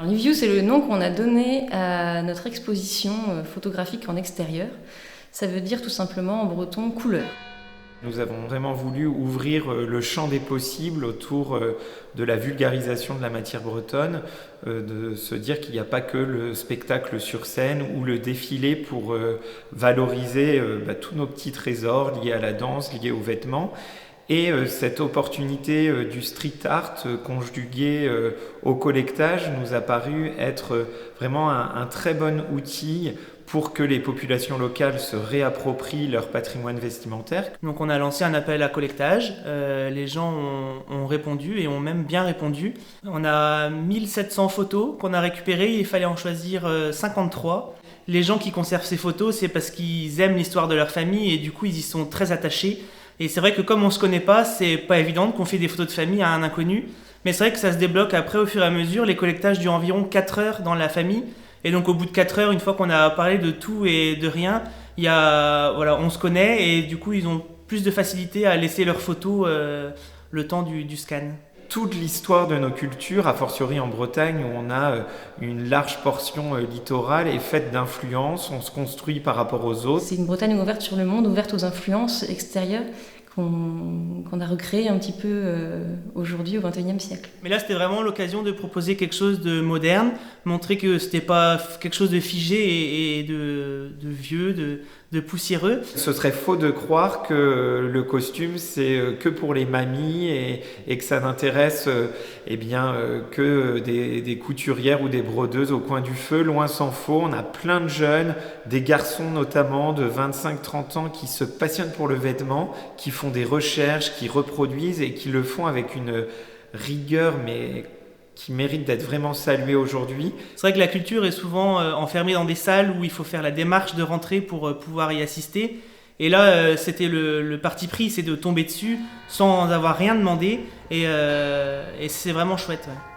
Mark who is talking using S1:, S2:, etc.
S1: New View, c'est le nom qu'on a donné à notre exposition photographique en extérieur. Ça veut dire tout simplement en breton couleur.
S2: Nous avons vraiment voulu ouvrir le champ des possibles autour de la vulgarisation de la matière bretonne, de se dire qu'il n'y a pas que le spectacle sur scène ou le défilé pour valoriser tous nos petits trésors liés à la danse, liés aux vêtements. Et cette opportunité du street art conjuguée au collectage nous a paru être vraiment un très bon outil pour que les populations locales se réapproprient leur patrimoine vestimentaire.
S3: Donc on a lancé un appel à collectage, les gens ont répondu et ont même bien répondu. On a 1700 photos qu'on a récupérées, il fallait en choisir 53. Les gens qui conservent ces photos, c'est parce qu'ils aiment l'histoire de leur famille et du coup ils y sont très attachés. Et c'est vrai que comme on se connaît pas, c'est pas évident de confier des photos de famille à un inconnu. Mais c'est vrai que ça se débloque après au fur et à mesure. Les collectages durent environ 4 heures dans la famille. Et donc au bout de 4 heures, une fois qu'on a parlé de tout et de rien, on se connaît et du coup ils ont plus de facilité à laisser leurs photos le temps du scan.
S2: Toute l'histoire de nos cultures, a fortiori en Bretagne où on a une large portion littorale, est faite d'influences, on se construit par rapport aux autres.
S1: C'est une Bretagne ouverte sur le monde, ouverte aux influences extérieures qu'on a recréé un petit peu aujourd'hui au XXIe siècle.
S3: Mais là, c'était vraiment l'occasion de proposer quelque chose de moderne, montrer que c'était pas quelque chose de figé et de vieux, de poussiéreux.
S2: Ce serait faux de croire que le costume, c'est que pour les mamies et que ça n'intéresse que des couturières ou des brodeuses au coin du feu. Loin s'en faut, on a plein de jeunes, des garçons notamment de 25-30 ans qui se passionnent pour le vêtement, qui font des recherches, qui reproduisent et qui le font avec une rigueur mais qui mérite d'être vraiment saluée aujourd'hui.
S3: C'est vrai que la culture est souvent enfermée dans des salles où il faut faire la démarche de rentrer pour pouvoir y assister. Et là, c'était le parti pris, c'est de tomber dessus sans avoir rien demandé. Et c'est vraiment chouette. Ouais.